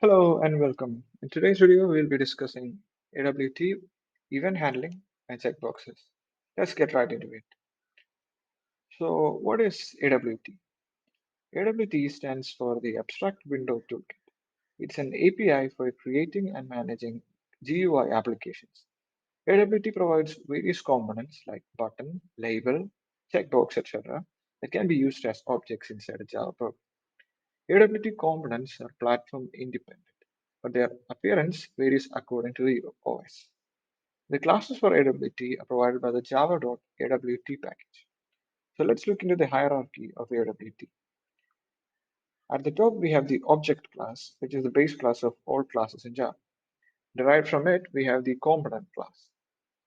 Hello and welcome. In today's video, we'll be discussing AWT, event handling, and checkboxes. Let's get right into it. So, what is AWT? AWT stands for the Abstract Window Toolkit. It's an API for creating and managing GUI applications. AWT provides various components like button, label, checkbox, etc. that can be used as objects inside a Java program. AWT components are platform independent, but their appearance varies according to the OS. The classes for AWT are provided by the java.awt package. So let's look into the hierarchy of AWT. At the top, we have the object class, which is the base class of all classes in Java. Derived from it, we have the component class.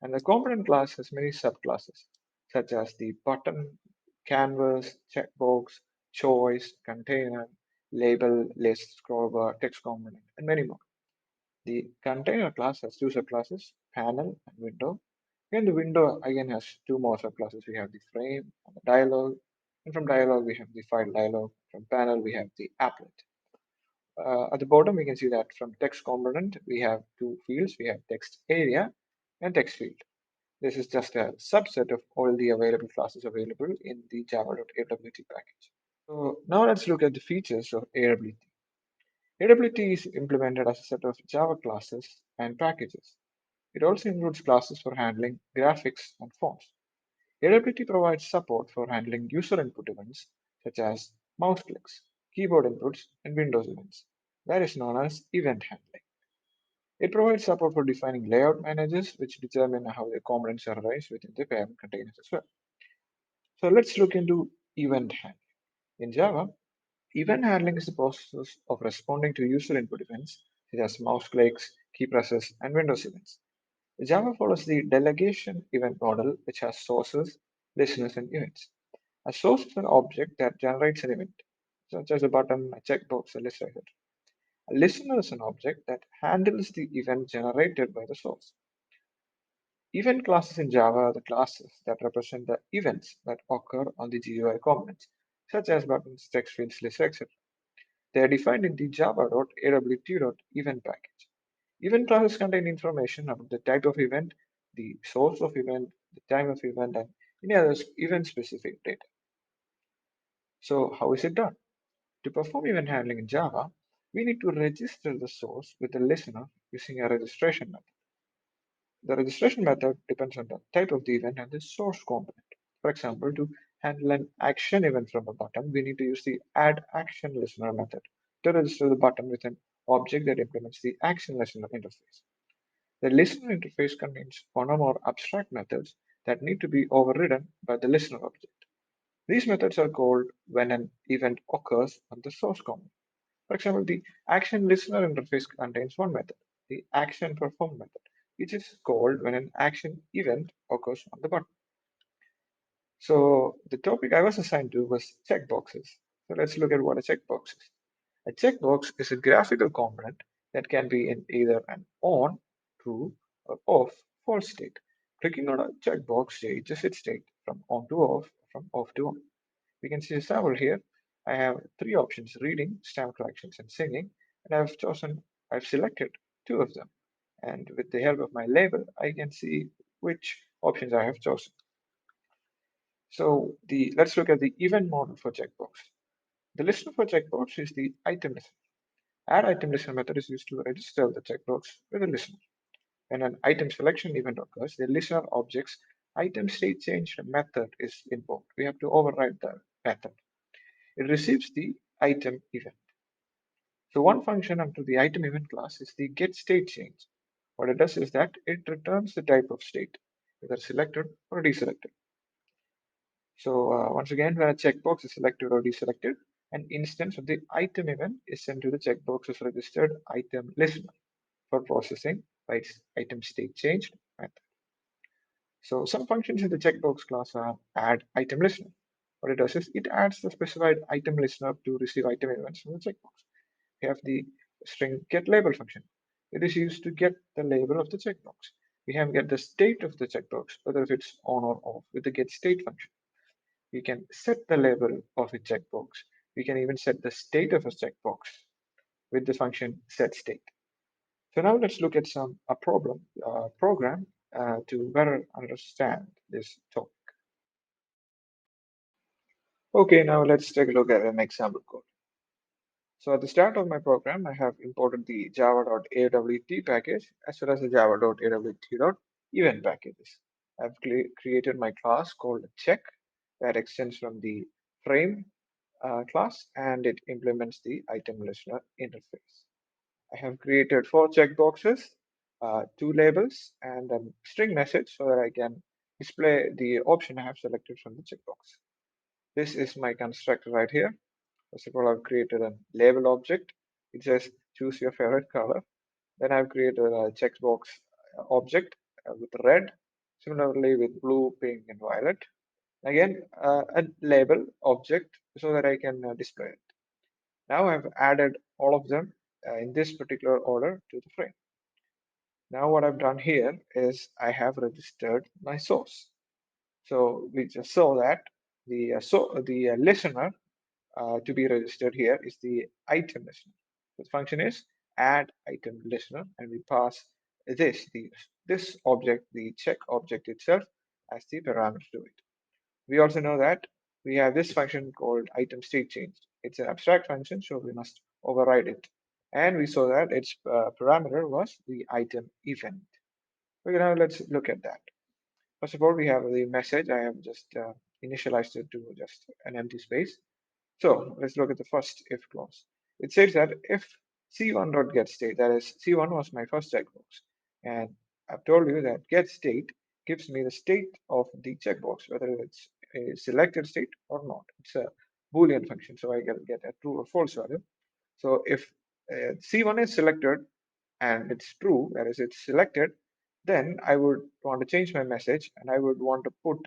And the component class has many subclasses, such as the button, canvas, checkbox, choice, container, label, list, scrollbar, text component, and many more. The container class has two subclasses, panel and window. And the window again has two more subclasses. We have the frame and the dialog. And from dialog, we have the file dialog. From panel, we have the applet. At the bottom, we can see that from text component, we have two fields. We have text area and text field. This is just a subset of all the available classes available in the java.awt package. So now let's look at the features of AWT. AWT is implemented as a set of Java classes and packages. It also includes classes for handling graphics and fonts. AWT provides support for handling user input events such as mouse clicks, keyboard inputs, and Windows events. That is known as event handling. It provides support for defining layout managers, which determine how the components are arranged within the parent containers as well. So let's look into event handling. In Java, event handling is the process of responding to user input events, such as mouse clicks, key presses, and Windows events. Java follows the delegation event model, which has sources, listeners, and events. A source is an object that generates an event, such as a button, a checkbox, a list, etc. A listener is an object that handles the event generated by the source. Event classes in Java are the classes that represent the events that occur on the GUI components, such as buttons, text fields, lists, etc. They are defined in the java.awt.event package. Event classes contain information about the type of event, the source of event, the time of event, and any other event-specific data. So how is it done? To perform event handling in Java, we need to register the source with the listener using a registration method. The registration method depends on the type of the event and the source component. For example, to handle an action event from a button, we need to use the add action listener method to register the button with an object that implements the action listener interface. The listener interface contains one or more abstract methods that need to be overridden by the listener object. These methods are called when an event occurs on the source component. For example, the action listener interface contains one method, the action perform method, which is called when an action event occurs on the button. So the topic I was assigned to was checkboxes. So let's look at what a checkbox is. A checkbox is a graphical component that can be in either an on, true, or off, false state. Clicking on a checkbox changes its state from on to off, from off to on. We can see a sample here. I have three options, reading, stamp collections, and singing, and I've selected two of them. And with the help of my label, I can see which options I have chosen. So let's look at the event model for checkbox. The listener for checkbox is the item listener. Add item listener method is used to register the checkbox with a listener. When an item selection event occurs, the listener object's item state change method is invoked. We have to override the method. It receives the item event. So one function under the item event class is the get state change. What it does is that it returns the type of state, whether selected or deselected. So once again, when a checkbox is selected or deselected, an instance of the item event is sent to the checkbox's registered item listener for processing by its item state changed method. So some functions in the checkbox class are add item listener. What it does is it adds the specified item listener to receive item events from the checkbox. We have the string get label function. It is used to get the label of the checkbox. We have get the state of the checkbox, whether if it's on or off, with the get state function. We can set the label of a checkbox. We can even set the state of a checkbox. with the function setState. So now let's look at a program to better understand this topic. Okay, now let's take a look at an example code. So at the start of my program, I have imported the java.awt package as well as the java.awt.event packages. I've created my class called Check that extends from the frame class and it implements the item listener interface. I have created four checkboxes, two labels, and a string message so that I can display the option I have selected from the checkbox. This is my constructor right here. First of all, I've created a label object. It says choose your favorite color. Then I've created a checkbox object with red, similarly with blue, pink, and violet. Again, a label object so that I can display it. Now I've added all of them in this particular order to the frame. Now what I've done here is I have registered my source. So we just saw that the listener to be registered here is the item listener. The function is add item listener, and we pass this object, the check object itself, as the parameter to it. We also know that we have this function called item state change. It's an abstract function, so we must override it. And we saw that its parameter was the item event. Okay, now let's look at that. First of all, we have the message. I have just initialized it to just an empty space. So let's look at the first if clause. It says that if c1.getState, that is c1 was my first checkbox, and I've told you that getState gives me the state of the checkbox, whether it's a selected state or not. It's a Boolean function, so I get a true or false value. So if c1 is selected and it's true, that is it's selected, then I would want to change my message and I would want to put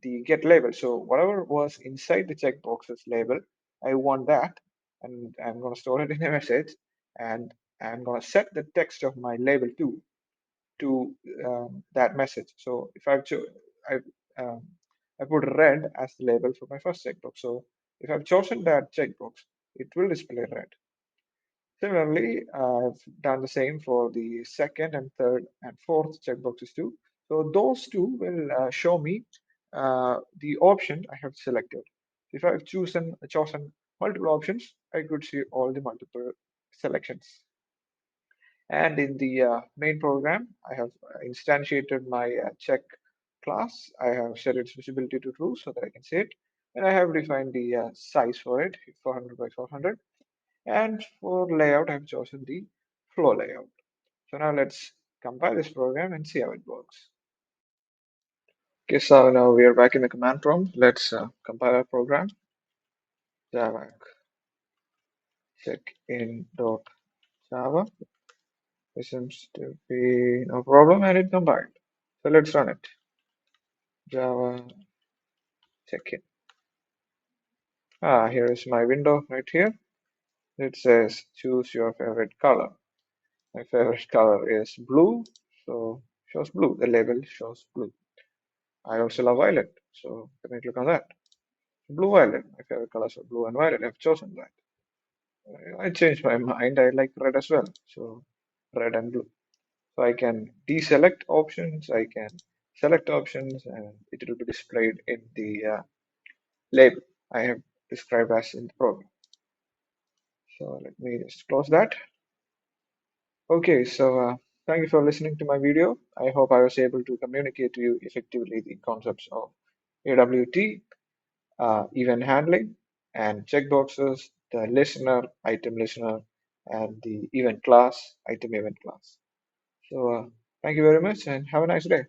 the get label. So whatever was inside the checkbox's label, I want that, and I'm going to store it in a message, and I'm going to set the text of my label to that message. So if I um, I put red as the label for my first checkbox. So if I've chosen that checkbox, it will display red. Similarly, I've done the same for the second and third and fourth checkboxes too. So those two will show me the option I have selected. If I've chosen multiple options, I could see all the multiple selections. And in the main program, I have instantiated my check class. I have set its visibility to true so that I can see it. And I have defined the size for it, 400 by 400. And for layout, I've chosen the flow layout. So now let's compile this program and see how it works. Okay, so now we are back in the command prompt. Let's compile our program. Java check in dot Java. This seems to be no problem, and it compiled. So let's run it. Java check in. Here is my window right here. It says choose your favorite color. My favorite color is blue, so shows blue. The label shows blue. I also love violet, so let me click on that. Blue violet, my favorite colors are blue and violet. I've chosen that. I changed my mind. I like red as well, so red and blue. So I can deselect options, I can select options, and it will be displayed in the label I have described as in the program. So let me just close that. Okay, so thank you for listening to my video. I hope I was able to communicate to you effectively the concepts of AWT, event handling, and checkboxes, the listener, item listener, and the event class, item event class. So thank you very much and have a nice day.